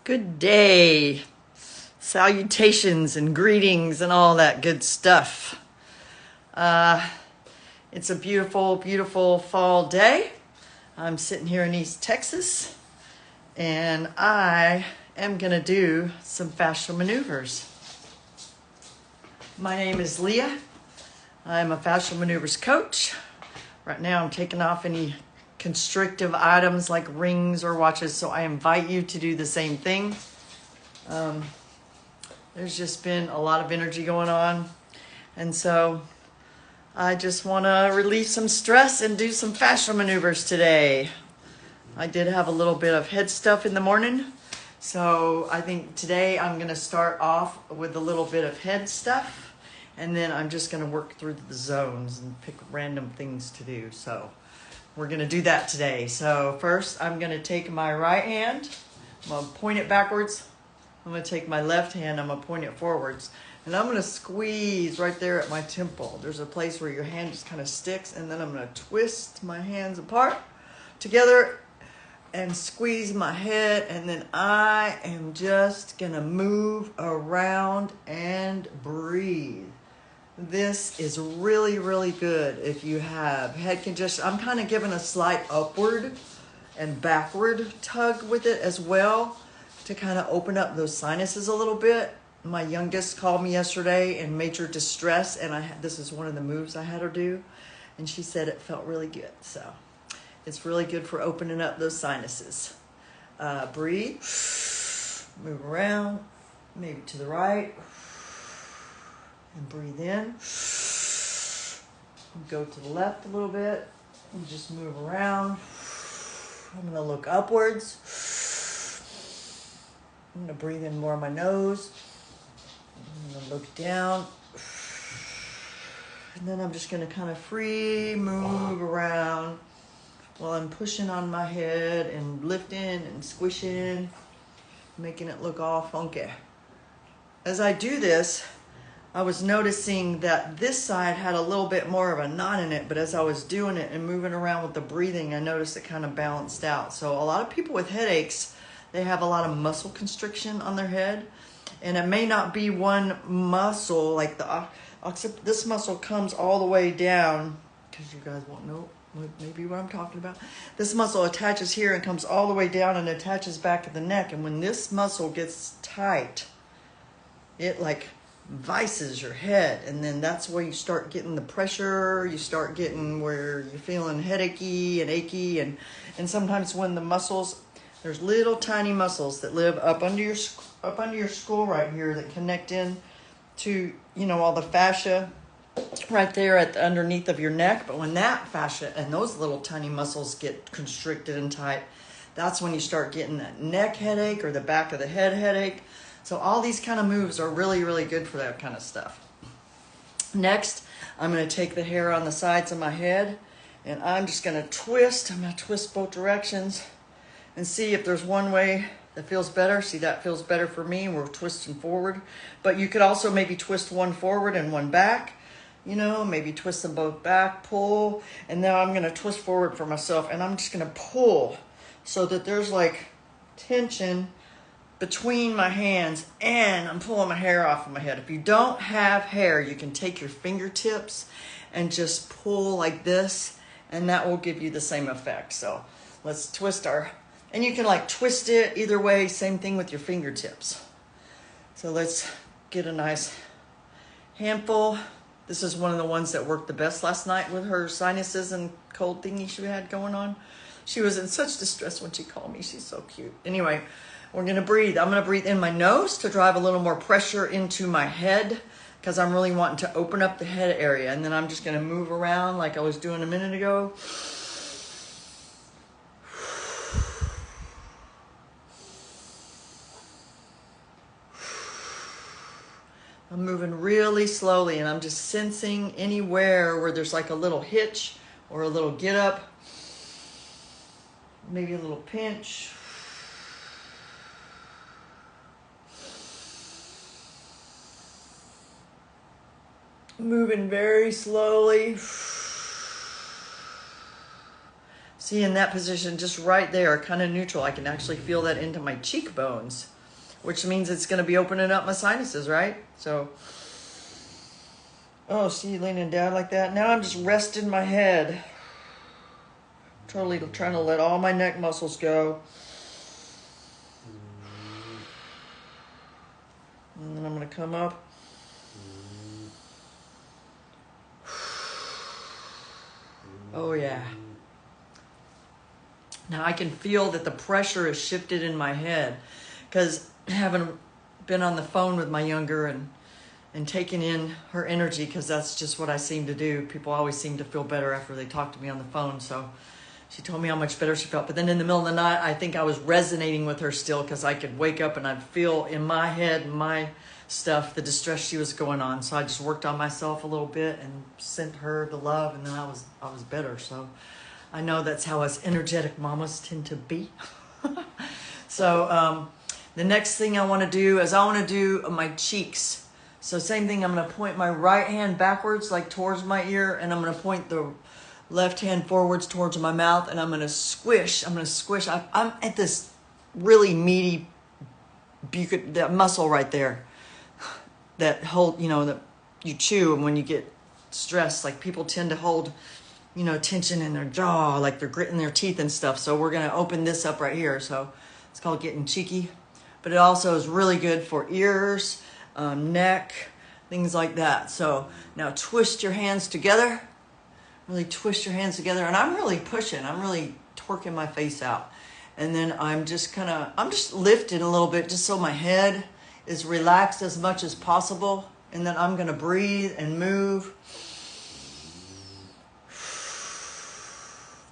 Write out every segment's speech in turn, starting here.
Good day. Salutations and greetings and all that good stuff. It's a beautiful, beautiful fall day. I'm sitting here in East Texas and I am going to do some fascial maneuvers. My name is Leah. I'm a fascial maneuvers coach. Right now I'm taking off any constrictive items like rings or watches, so I invite you to do the same thing. There's just been a lot of energy going on, and so I just want to release some stress and do some fascial maneuvers today. I did have a little bit of head stuff in the morning, so I think today I'm going to start off with a little bit of head stuff, and then I'm just going to work through the zones and pick random things to do. So we're going to do that today. So first I'm going to take my right hand, I'm going to point it backwards. I'm going to take my left hand, I'm going to point it forwards. And I'm going to squeeze right there at my temple. There's a place where your hand just kind of sticks, and then I'm going to twist my hands apart together and squeeze my head, and then I am just going to move around and breathe. This is really, really good if you have head congestion. I'm kind of giving a slight upward and backward tug with it as well to kind of open up those sinuses a little bit. My youngest called me yesterday in major distress, and this is one of the moves I had her do, and she said it felt really good. So it's really good for opening up those sinuses. Breathe, move around, maybe to the right. And breathe in. Go to the left a little bit and just move around. I'm going to look upwards. I'm going to breathe in more on my nose. I'm going to look down. And then I'm just going to kind of free move around while I'm pushing on my head and lifting and squishing, making it look all funky. As I do this, I was noticing that this side had a little bit more of a knot in it, but as I was doing it and moving around with the breathing, I noticed it kind of balanced out. So a lot of people with headaches, they have a lot of muscle constriction on their head, and it may not be one muscle, like this muscle comes all the way down, because you guys won't know maybe what I'm talking about. This muscle attaches here and comes all the way down and attaches back to the neck, and when this muscle gets tight, it like vices your head, and then that's where you start getting the pressure. You start getting where you're feeling headachy and achy, and sometimes when the muscles, there's little tiny muscles that live up under your skull right here that connect in to, all the fascia right there at the underneath of your neck. But when that fascia and those little tiny muscles get constricted and tight, that's when you start getting that neck headache or the back of the head headache. So all these kind of moves are really, really good for that kind of stuff. Next, I'm going to take the hair on the sides of my head, and I'm just going to twist. I'm going to twist both directions and see if there's one way that feels better. See, that feels better for me. We're twisting forward. But you could also maybe twist one forward and one back. Maybe twist them both back, pull. And now I'm going to twist forward for myself, and I'm just going to pull so that there's like tension between my hands, and I'm pulling my hair off of my head. If you don't have hair, you can take your fingertips and just pull like this, and that will give you the same effect. So let's twist and you can like twist it either way, same thing with your fingertips. So let's get a nice handful. This is one of the ones that worked the best last night with her sinuses and cold thingy she had going on. She was in such distress when she called me. She's so cute. Anyway, we're going to breathe. I'm going to breathe in my nose to drive a little more pressure into my head, because I'm really wanting to open up the head area. And then I'm just going to move around like I was doing a minute ago. I'm moving really slowly, and I'm just sensing anywhere where there's like a little hitch or a little get up, maybe a little pinch. Moving very slowly. See, in that position, just right there, kind of neutral, I can actually feel that into my cheekbones. which means it's going to be opening up my sinuses, right? So, oh, see, leaning down like that. Now I'm just resting my head. Totally trying to let all my neck muscles go. And then I'm going to come up. Oh, yeah. Now I can feel that the pressure is shifted in my head, because having been on the phone with my younger and taking in her energy, because that's just what I seem to do. People always seem to feel better after they talk to me on the phone. So she told me how much better she felt. But then in the middle of the night, I think I was resonating with her still, because I could wake up and I'd feel in my head, my stuff, the distress she was going on. So I just worked on myself a little bit and sent her the love, and then I was better. So I know that's how us energetic mamas tend to be. So the next thing I want to do is I want to do my cheeks. So same thing, I'm going to point my right hand backwards, like towards my ear, and I'm going to point the left hand forwards towards my mouth, and I'm going to squish. I'm at this really meaty, that muscle right there, that hold, that you chew, and when you get stressed, like people tend to hold, tension in their jaw, like they're gritting their teeth and stuff. So we're going to open this up right here. So it's called getting cheeky, but it also is really good for ears, neck, things like that. So now twist your hands together. Really twist your hands together, and I'm really pushing. I'm really twerking my face out. And then I'm just lifting a little bit, just so my head is relaxed as much as possible. And then I'm going to breathe and move.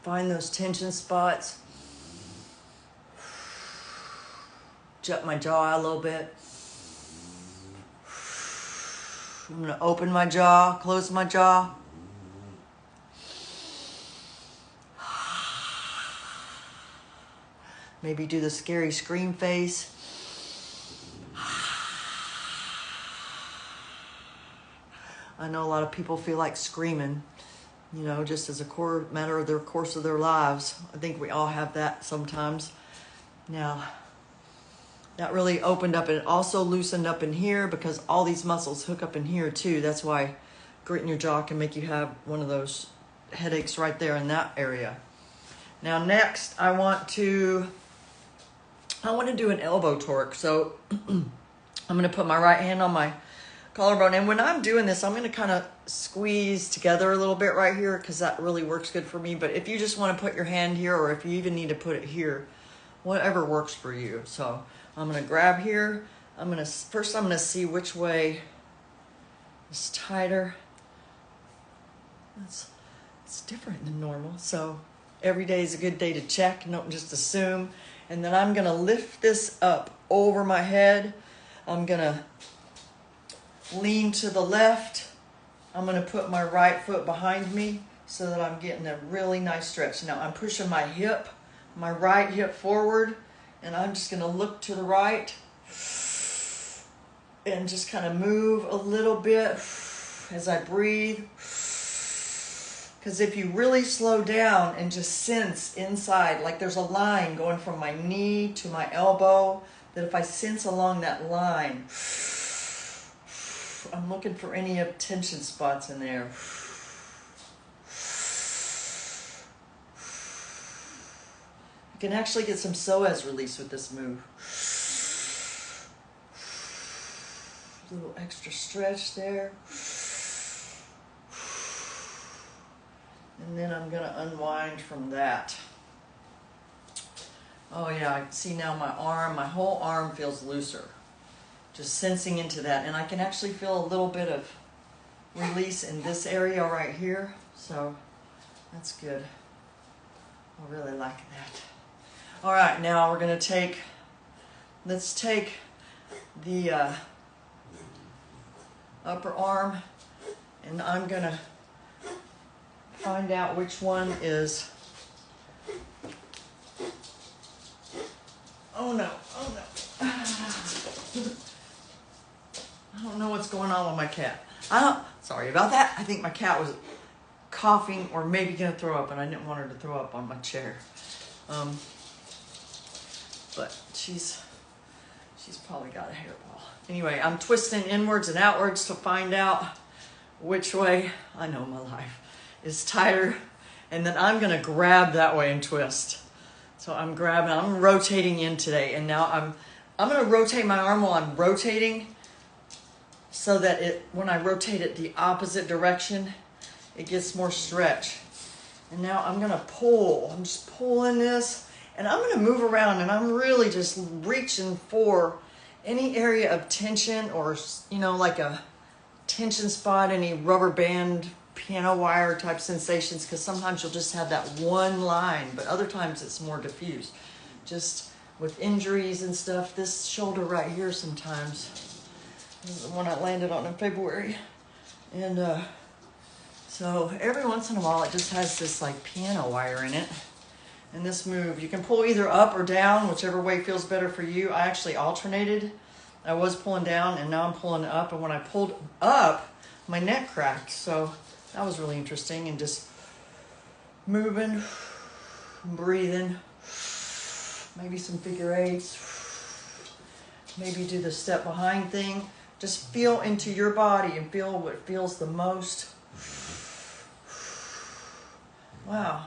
Find those tension spots. Jut my jaw a little bit. I'm going to open my jaw, close my jaw. Maybe do the scary scream face. I know a lot of people feel like screaming, just as a core matter of their course of their lives. I think we all have that sometimes. Now, that really opened up, and it also loosened up in here, because all these muscles hook up in here too. That's why gritting your jaw can make you have one of those headaches right there in that area. Now next, I want to do an elbow torque. So I'm going to put my right hand on my collarbone. And when I'm doing this, I'm going to kind of squeeze together a little bit right here, because that really works good for me. But if you just want to put your hand here, or if you even need to put it here, whatever works for you. So I'm going to grab here. First I'm going to see which way is tighter. It's different than normal. So every day is a good day to check. Don't just assume. And then I'm going to lift this up over my head. I'm going to lean to the left. I'm going to put my right foot behind me so that I'm getting a really nice stretch. Now I'm pushing my right hip forward, and I'm just going to look to the right and just kind of move a little bit as I breathe. Because if you really slow down and just sense inside, like there's a line going from my knee to my elbow, that if I sense along that line, I'm looking for any tension spots in there. You can actually get some psoas release with this move. A little extra stretch there. And then I'm going to unwind from that. Oh yeah, I see now my whole arm feels looser. Just sensing into that. And I can actually feel a little bit of release in this area right here. So that's good. I really like that. All right, now we're going to let's take the upper arm, and I'm going to find out which one is, oh no, I don't know what's going on with my cat. Sorry about that. I think my cat was coughing or maybe going to throw up, and I didn't want her to throw up on my chair. But she's She's probably got a hairball. Anyway, I'm twisting inwards and outwards to find out which way, I know my life, is tighter. And then I'm gonna grab that way and twist. So I'm grabbing, I'm rotating in today. And now I'm gonna rotate my arm while I'm rotating so that when I rotate it the opposite direction, it gets more stretch. And now I'm gonna pull. I'm just pulling this, and I'm gonna move around, and I'm really just reaching for any area of tension, or, you know, like a tension spot, any rubber band, piano wire type sensations, because sometimes you'll just have that one line, but other times it's more diffuse. Just with injuries and stuff, this shoulder right here sometimes, this is the one I landed on in February. And so every once in a while it just has this like piano wire in it. And this move, you can pull either up or down, whichever way feels better for you. I actually alternated. I was pulling down and now I'm pulling up. And when I pulled up, my neck cracked. So that was really interesting. And just moving, breathing, maybe some figure eights, maybe do the step behind thing. Just feel into your body and feel what feels the most. Wow.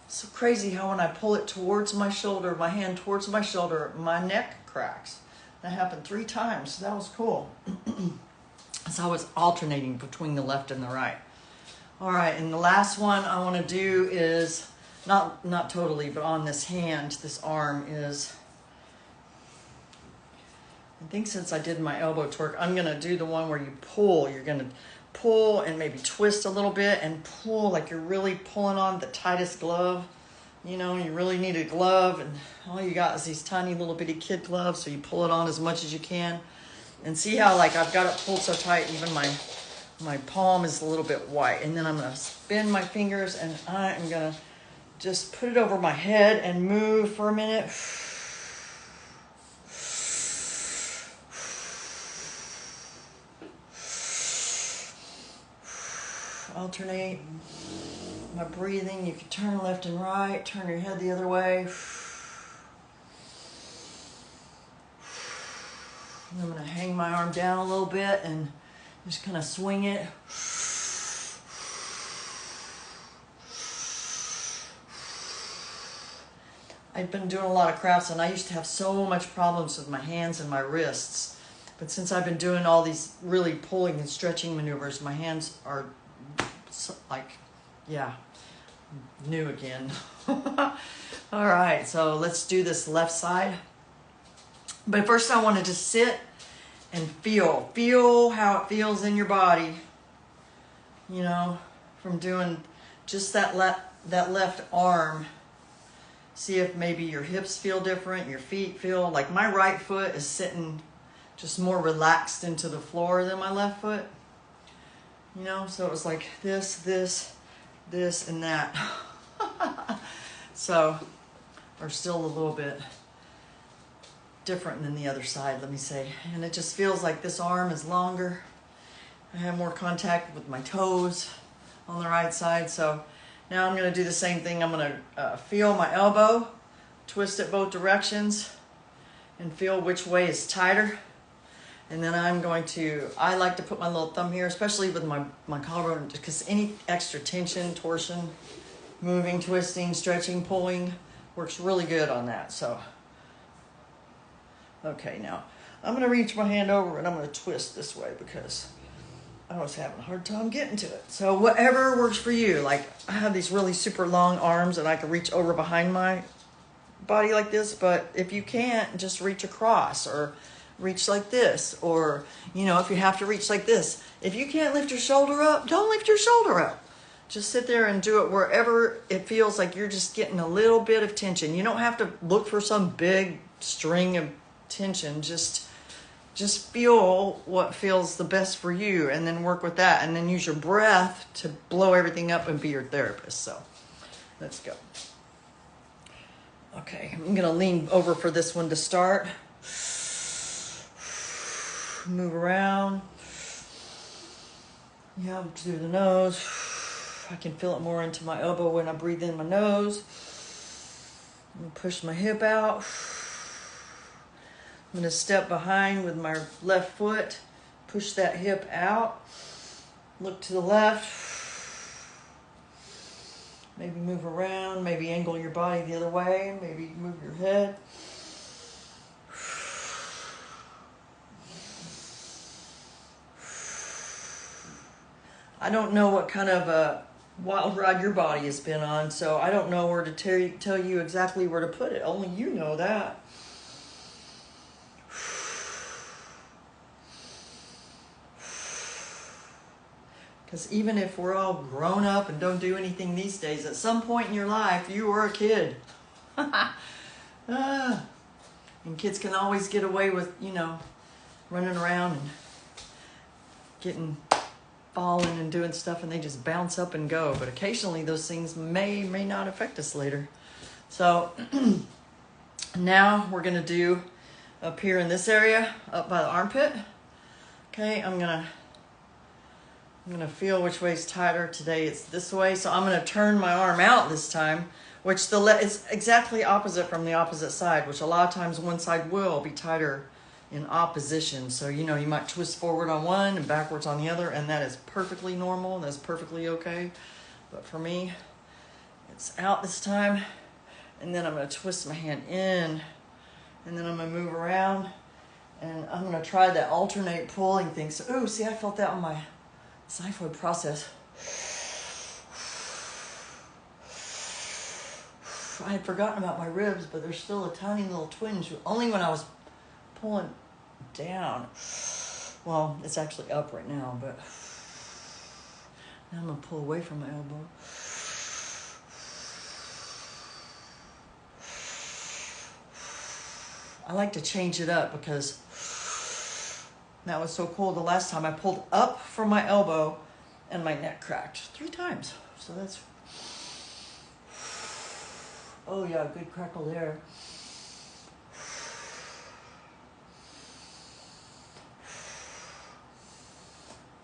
So crazy how when I pull it towards my shoulder, my hand towards my shoulder, my neck cracks. That happened 3 times. So that was cool. So I was alternating between the left and the right. All right, and the last one I want to do is, not totally, but on this hand, this arm is, I think since I did my elbow torque, I'm going to do the one where you pull. You're going to pull and maybe twist a little bit and pull like you're really pulling on the tightest glove. You know, you really need a glove, and all you got is these tiny little bitty kid gloves, so you pull it on as much as you can. And see how like I've got it pulled so tight, even my palm is a little bit white. And then I'm going to spin my fingers and I am going to just put it over my head and move for a minute. Alternate my breathing. You can turn left and right, turn your head the other way. I'm going to hang my arm down a little bit and just kind of swing it. I've been doing a lot of crafts, and I used to have so much problems with my hands and my wrists. But since I've been doing all these really pulling and stretching maneuvers, my hands are like, yeah, new again. All right, so let's do this left side. But first I want to just sit and feel how it feels in your body, you know, from doing just that left arm. See if maybe your hips feel different, your feet feel, like my right foot is sitting just more relaxed into the floor than my left foot. You know, so it was like this, and that. So, or still a little bit different than the other side, let me say. And it just feels like this arm is longer. I have more contact with my toes on the right side. So now I'm going to do the same thing. I'm going to feel my elbow, twist it both directions, and feel which way is tighter. And then I'm going to, I like to put my little thumb here, especially with my collarbone, because any extra tension, torsion, moving, twisting, stretching, pulling works really good on that. So, okay, now I'm going to reach my hand over and I'm going to twist this way because I was having a hard time getting to it. So whatever works for you. Like I have these really super long arms and I can reach over behind my body like this, but if you can't, just reach across or reach like this, or, you know, if you have to reach like this. If you can't lift your shoulder up, don't lift your shoulder up. Just sit there and do it wherever it feels like you're just getting a little bit of tension. You don't have to look for some big string of tension. Just feel what feels the best for you and then work with that, and then use your breath to blow everything up and be your therapist. So let's go. Okay, I'm gonna lean over for this one to start. Move around. Yeah, through the nose. I can feel it more into my elbow when I breathe in my nose. I'm gonna push my hip out. I'm going to step behind with my left foot, push that hip out, look to the left, maybe move around, maybe angle your body the other way, maybe move your head. I don't know what kind of a wild ride your body has been on, so I don't know where to tell you exactly where to put it. Only you know that. Because even if we're all grown up and don't do anything these days, at some point in your life, you were a kid. And kids can always get away with, running around and falling and doing stuff, and they just bounce up and go. But occasionally those things may not affect us later. So now we're going to do up here in this area, up by the armpit. Okay, I'm going to feel which way is tighter. Today it's this way, so I'm going to turn my arm out this time, which is exactly opposite from the opposite side, which a lot of times one side will be tighter in opposition. So, you might twist forward on one and backwards on the other, and that is perfectly normal. That's perfectly okay. But for me, it's out this time, and then I'm going to twist my hand in, and then I'm going to move around, and I'm going to try that alternate pulling thing. So, ooh, see, I felt that on my xiphoid process. I had forgotten about my ribs, but there's still a tiny little twinge, only when I was pulling down. Well, it's actually up right now, but now I'm going to pull away from my elbow. I like to change it up because that was so cool. The last time I pulled up from my elbow and my neck cracked 3 times. So that's, oh yeah, good crackle there.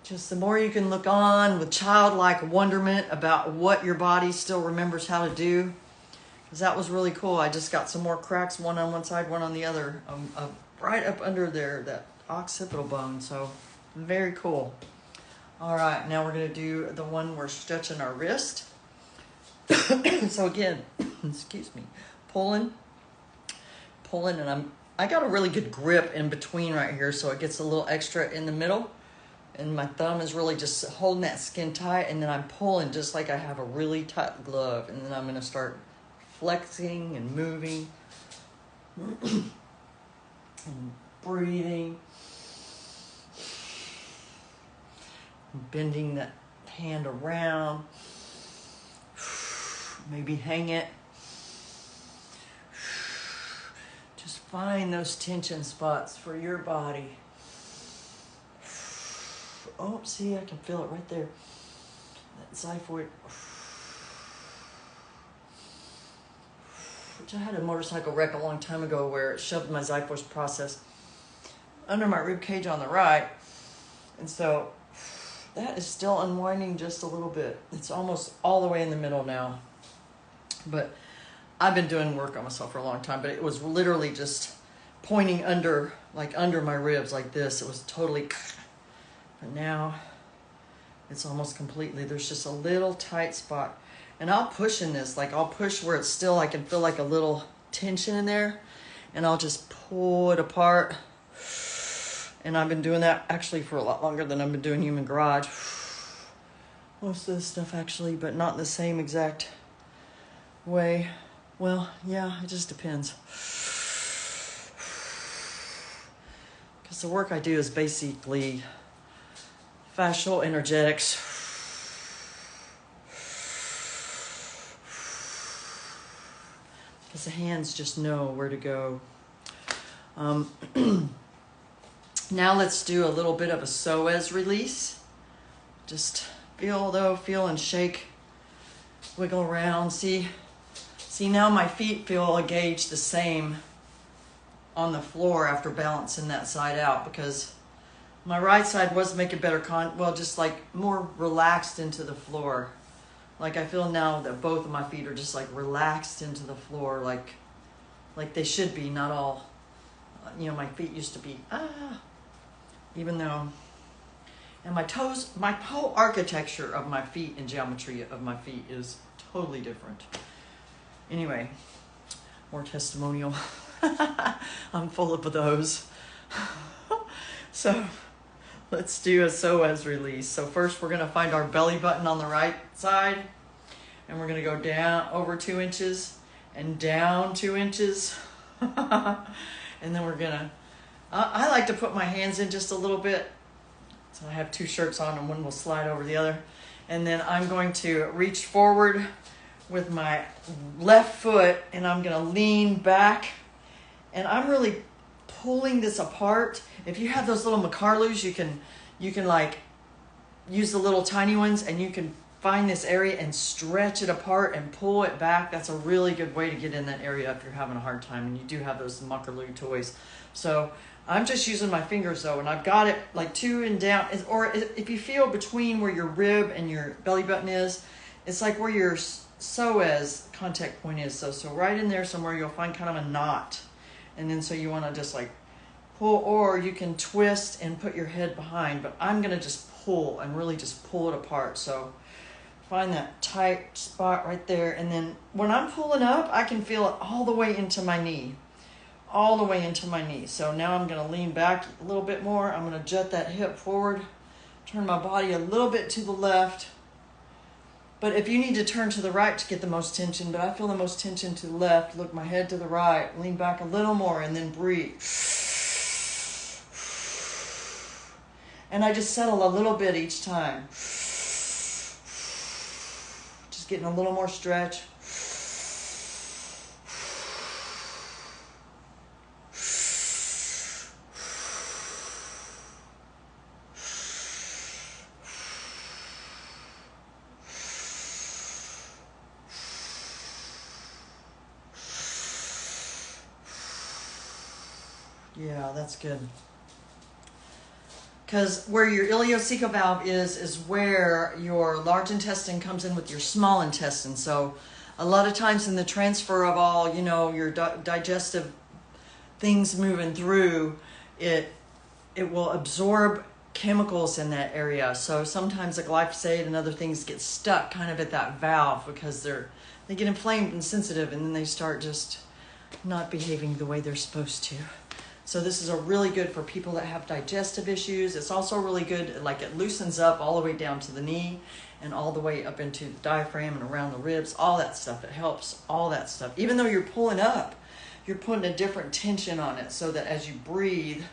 Just the more you can look on with childlike wonderment about what your body still remembers how to do. Because that was really cool. I just got some more cracks, one on one side, one on the other, right up under there, that occipital bone. So very cool. All right, now we're going to do the one we're stretching our wrist. So again, excuse me, pulling, and I got a really good grip in between right here, so it gets a little extra in the middle. And my thumb is really just holding that skin tight, and then I'm pulling just like I have a really tight glove. And then I'm going to start flexing and moving and breathing, and bending that hand around. Maybe hang it. Just find those tension spots for your body. Oh, see, I can feel it right there. That xiphoid. Which I had a motorcycle wreck a long time ago where it shoved my xiphoid process under my rib cage on the right. And so that is still unwinding just a little bit. It's almost all the way in the middle now. But I've been doing work on myself for a long time, but it was literally just pointing under my ribs like this. It was totally... But now it's almost completely, there's just a little tight spot. And I'll push in this, I'll push where it's still, I can feel like a little tension in there. And I'll just pull it apart. And I've been doing that actually for a lot longer than I've been doing human garage. Most of this stuff actually, but not in the same exact way. Well, yeah, it just depends. Because the work I do is basically fascial energetics. Because the hands just know where to go. Now let's do a little bit of a psoas release. Just feel and shake. Wiggle around. See now my feet feel engaged the same on the floor after balancing that side out, because my right side was making better just more relaxed into the floor. I feel now that both of my feet are just relaxed into the floor, like they should be, not all You know, my feet used to be, even though, and my toes, my whole architecture of my feet and geometry of my feet is totally different. Anyway, more testimonial. I'm full of those. So let's do a psoas release. So first we're going to find our belly button on the right side, and we're going to go down over 2 inches and down 2 inches. And then we're going to, I like to put my hands in just a little bit. So I have 2 shirts on and one will slide over the other. And then I'm going to reach forward with my left foot and I'm going to lean back. And I'm really pulling this apart. If you have those little macarloos, you can like use the little tiny ones and you can find this area and stretch it apart and pull it back. That's a really good way to get in that area if you're having a hard time and you do have those macarloo toys. So I'm just using my fingers though, and I've got it like 2 and down, or if you feel between where your rib and your belly button is, it's like where your psoas contact point is. So right in there somewhere you'll find kind of a knot. And then so you want to just like pull, or you can twist and put your head behind, but I'm going to just pull and really just pull it apart. So find that tight spot right there. And then when I'm pulling up, I can feel it all the way into my knee. All the way into my knee. So now I'm going to lean back a little bit more. I'm going to jut that hip forward, turn my body a little bit to the left. But if you need to turn to the right to get the most tension, but I feel the most tension to the left, look my head to the right, lean back a little more, and then breathe. And I just settle a little bit each time. Just getting a little more stretch. Yeah, that's good. Because where your ileocecal valve is where your large intestine comes in with your small intestine. So a lot of times in the transfer of all, you know, your digestive things moving through, it will absorb chemicals in that area. So sometimes the glyphosate and other things get stuck kind of at that valve because they get inflamed and sensitive, and then they start just not behaving the way they're supposed to. So this is a really good for people that have digestive issues. It's also really good, like it loosens up all the way down to the knee and all the way up into the diaphragm and around the ribs, all that stuff. It helps, all that stuff. Even though you're pulling up, you're putting a different tension on it so that as you breathe,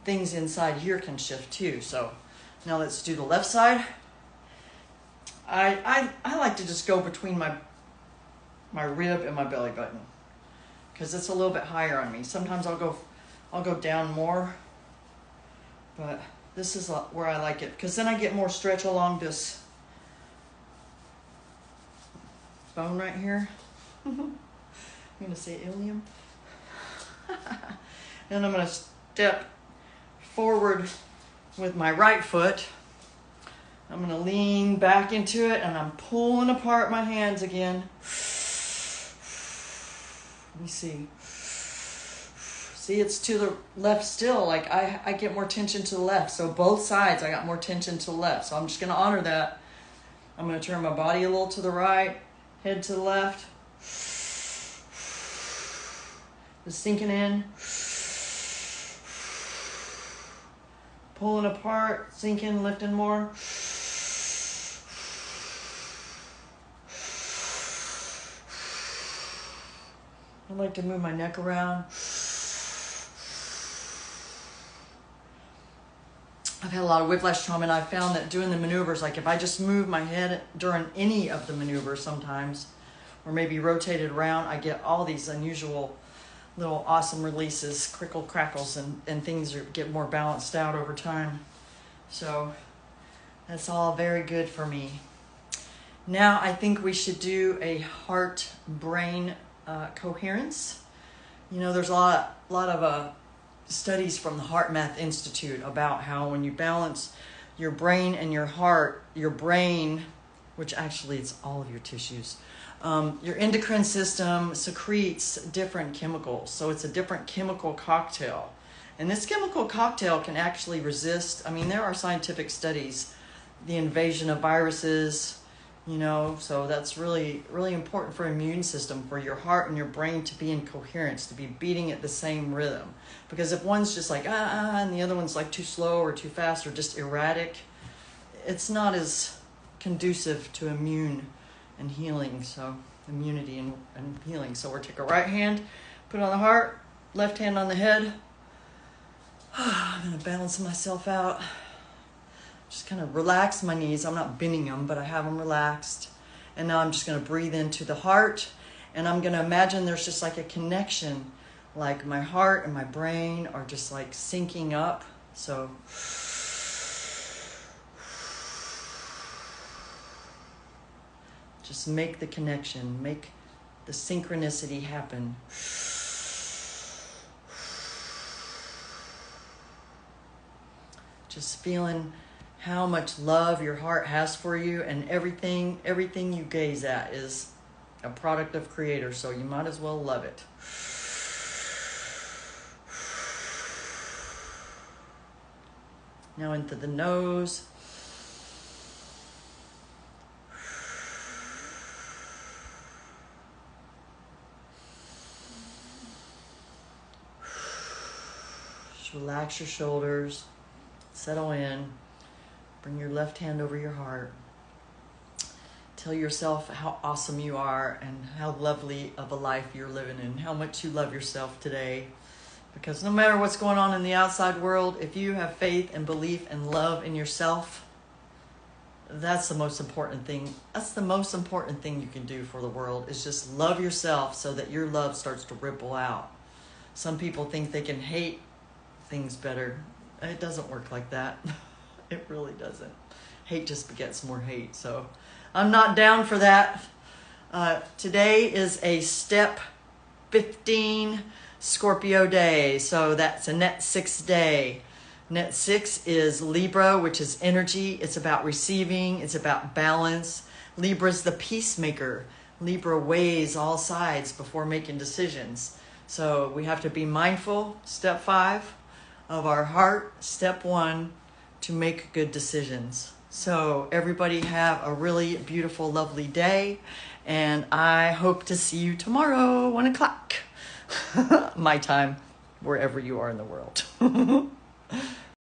things inside here can shift too. So now let's do the left side. I like to just go between my rib and my belly button because it's a little bit higher on me. Sometimes I'll go down more, but this is where I like it because then I get more stretch along this bone right here. I'm going to say ilium. And I'm going to step forward with my right foot. I'm going to lean back into it and I'm pulling apart my hands again. Let me see. See, it's to the left still. Like I get more tension to the left. So both sides, I got more tension to the left. So I'm just going to honor that. I'm going to turn my body a little to the right, head to the left. Just sinking in. Pulling apart, sinking, lifting more. I like to move my neck around. I've had a lot of whiplash trauma, and I've found that doing the maneuvers, like if I just move my head during any of the maneuvers sometimes, or maybe rotate it around, I get all these unusual little awesome releases, crickle crackles, and things get more balanced out over time. So that's all very good for me. Now I think we should do a heart-brain coherence. You know, there's a lot of studies from the Heart Math Institute about how when you balance your brain and your heart, your brain, which actually it's all of your tissues, Your endocrine system secretes different chemicals, so it's a different chemical cocktail. And this chemical cocktail can actually resist, I mean, there are scientific studies, the invasion of viruses, you know, so that's really, really important for immune system, for your heart and your brain to be in coherence, to be beating at the same rhythm. Because if one's just like, and the other one's like too slow or too fast or just erratic, it's not as conducive to immune and healing, so immunity and healing. So we'll take our right hand, put it on the heart, left hand on the head. I'm going to balance myself out. Just kind of relax my knees. I'm not bending them, but I have them relaxed. And now I'm just going to breathe into the heart. And I'm going to imagine there's just like a connection, like my heart and my brain are just like syncing up. So just make the connection, make the synchronicity happen. Just feeling how much love your heart has for you, and everything you gaze at is a product of Creator, so you might as well love it. Now into the nose. Just relax your shoulders, settle in. Bring your left hand over your heart. Tell yourself how awesome you are and how lovely of a life you're living in, how much you love yourself today. Because no matter what's going on in the outside world, if you have faith and belief and love in yourself, that's the most important thing. That's the most important thing you can do for the world, is just love yourself so that your love starts to ripple out. Some people think they can hate things better. It doesn't work like that. It really doesn't. Hate just begets more hate. So I'm not down for that. Today is a step 15 Scorpio day. So that's a net 6 day. Net 6 is Libra, which is energy. It's about receiving. It's about balance. Libra's the peacemaker. Libra weighs all sides before making decisions. So we have to be mindful, step 5, of our heart, step 1, to make good decisions. So everybody have a really beautiful, lovely day. And I hope to see you tomorrow, 1 o'clock. My time, wherever you are in the world.